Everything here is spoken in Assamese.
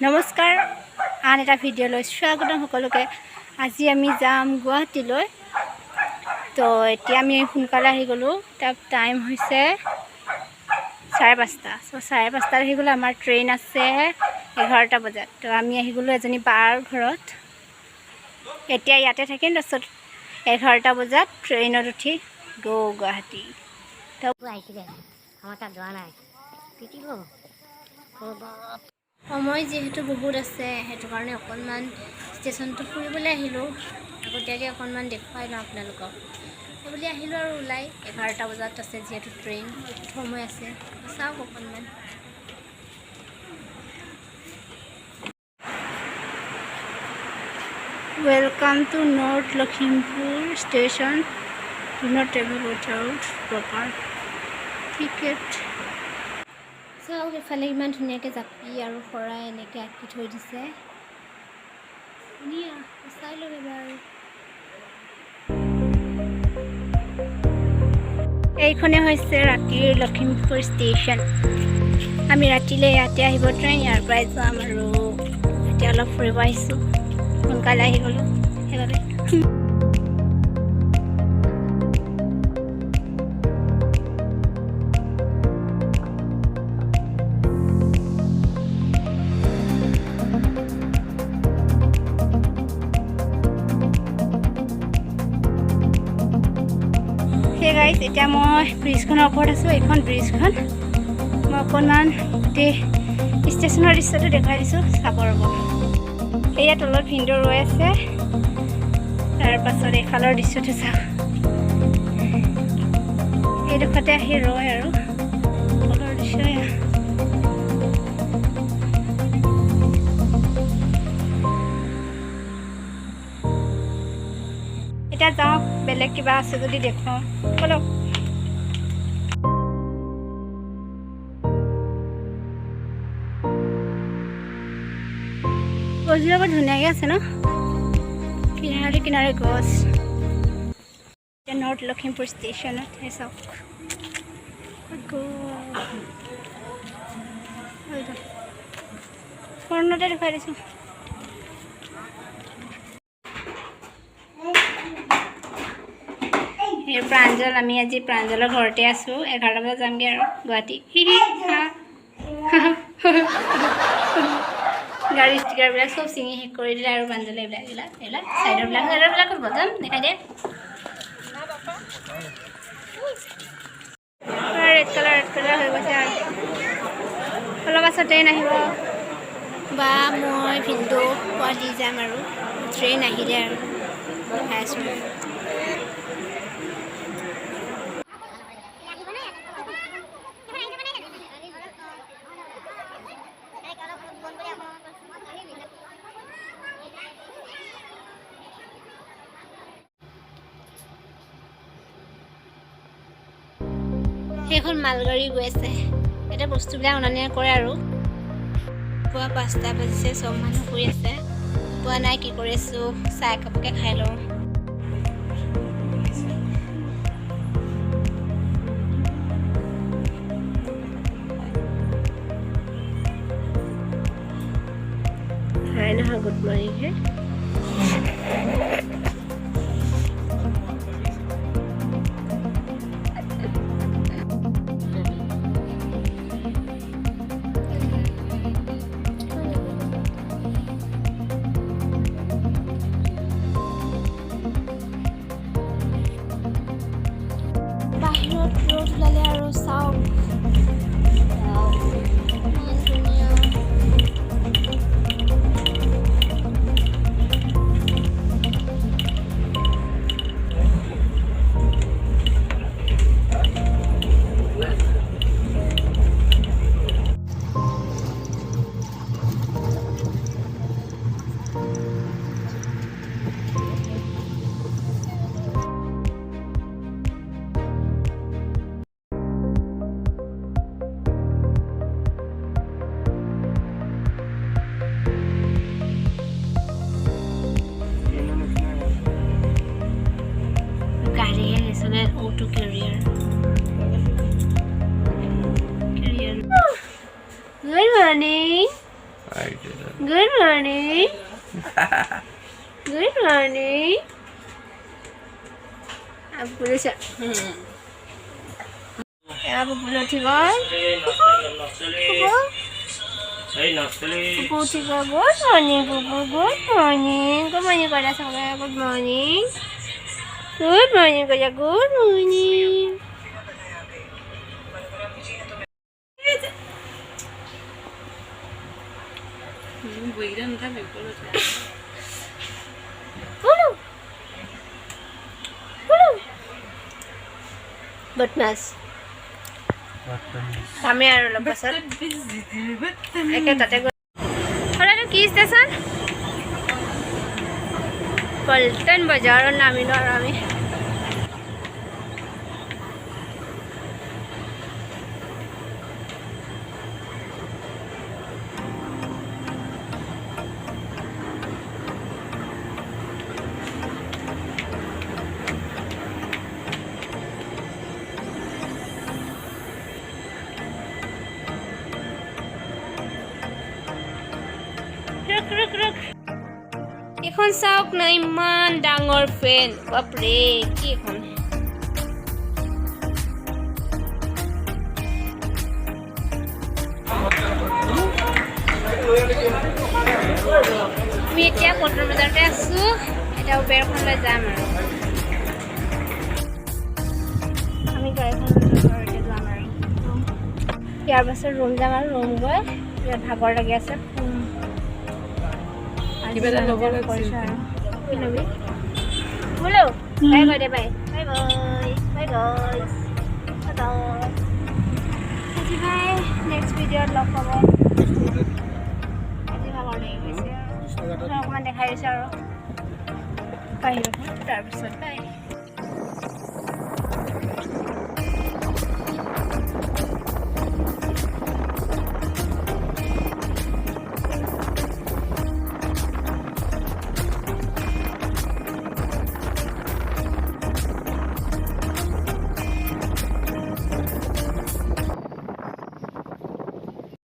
নমস্কাৰ আন এটা ভিডিঅ'লৈ স্বাগতম সকলোকে। আজি আমি যাম গুৱাহাটীলৈ। তো এতিয়া আমি সোনকালে আহি গ'লোঁ। তাত টাইম হৈছে 5:30। চ' 5:30 আহি গ'লোঁ। আমাৰ ট্ৰেইন আছে 11টা বজাত। তো আমি আহি গ'লোঁ এজনী বাৰ ঘৰত। এতিয়া ইয়াতে থাকিম, তাৰপিছত 11টা বজাত ট্ৰেইনত উঠি গুৱাহাটী। তো আমাৰ তাত যোৱা নাই সময় যিহেতু বহুত আছে, সেইটো কাৰণে অকণমান ষ্টেচনটো ফুৰিবলৈ আহিলোঁ। আগতীয়াকৈ অকণমান দেখুৱাই লওঁ আপোনালোকক। সেইবুলি আহিলোঁ আৰু ওলাই। 11টা বজাত আছে যিহেতু ট্ৰেইন, বহুত সময় আছে, চাওক অকণমান। Welcome to North Lakhimpur Station. Do not travel without proper ticket. চাওক এফালে ইমান ধুনীয়াকৈ জাপি আৰু শৰাই এনেকৈ আঁকি থৈ দিছে। ধুনীয়া, চাই লওক এবাৰ। এইখনে হৈছে ৰাতিৰ লখিমপুৰ ষ্টেচন। আমি ৰাতিলৈ ইয়াতে আহিব ট্ৰেইন, ইয়াৰ পৰাই যাম আৰু এতিয়া অলপ ফুৰিব আহিছোঁ। সোনকালে আহি গ'লোঁ সেইবাবে। গাইজ, এতিয়া মই ব্ৰিজখনৰ ওপৰত আছোঁ। এইখন ব্ৰিজখন মই অকণমান গোটেই ষ্টেচনৰ দৃশ্যটো দেখুৱাই দিছোঁ, চাব ৰ'ব। সেয়া তলত ভিনদেউ ৰৈ আছে। তাৰপাছত এইফালৰ দৃশ্যটো চাওক। এইডোখৰতে আহি ৰয় আৰু তলৰ দৃশ্য। এতিয়া যাওঁ, বেলেগ কিবা আছে যদি দেখুৱাওঁ, ব'লক। গছবিলাক বৰ ধুনীয়াকৈ আছে ন, কিনাৰে কিনাৰে গছ। এতিয়া নৰ্থ লখিমপুৰ ষ্টেচনত চাওক। ফোনতে দেখুৱাই দিছোঁ। প্ৰাঞ্জল, আমি আজি প্ৰাঞ্জলৰ ঘৰতে আছোঁ। 11টা বজাত যামগৈ আৰু গুৱাহাটী। গাড়ী ষ্টিকাৰবিলাক চব ছিঙি শেষ কৰি দিলে আৰু প্ৰাঞ্জলে এইবিলাক চাইডৰবিলাকত বজাম দেখাই দিয়ে। ৰেড কালাৰ হৈ গৈছে আৰু অলপ পাছত ট্ৰেইন আহিব বা মই ভিনদেউ পোৱালি যাম আৰু ট্ৰেইন আহিলে আৰু দেখাই আছোঁ। সেইখন মালগাড়ী গৈ আছে। এতিয়া বস্তুবিলাক অনা নিয়া কৰে আৰু। পুৱা 5টা বাজিছে, চব মানুহ শুই আছে। পোৱা নাই কি কৰি আছোঁ, চাহ একাপকে খাই লওঁ। হাই নহয়, গুড মৰ্ণিং হে। বাহিৰত ৰ'দ ওলালে আৰু চাওক ইমান ধুনীয়া। Auto carrier. Good morning. I did it. Good morning. Good morning. Apa boleh siap? Apa boleh tiga? Pupu tiga. Good morning, Pupu. Good morning. Good morning kepada saya. Good morning. Good morning kepada good morning. Bulu. Bulu. Butmas. Kami আৰু অলপ পাছত একে তাতে গৈ আৰু কি ষ্টেচন পল্টন বজাৰত নামিলো আৰু আমি এখন চাওক না ইমান ডাঙৰ ফেন বাপৰে কি এখন আমি এতিয়া পল্টন বজাৰতে আছো এতিয়া উবেৰখনলৈ যাম আৰু আমি গাড়ীখন ঘৰতে যাম আৰু ইয়াৰ পাছত ৰুম যাম আৰু ৰুম গৈ ইয়াত ভাগৰ লাগি আছে কিবা এটা ল'ব লাগিছিল কি ল'বি বোলো বাই বাই দে বাই বাই বাই বাই গাইছ আজি বাই নেক্সট ভিডিঅ'ত লগ পাব আজি ভাগৰ লাগি গৈছে অকণমান দেখাই দিছোঁ আৰু বাহিৰত তাৰপিছত বাই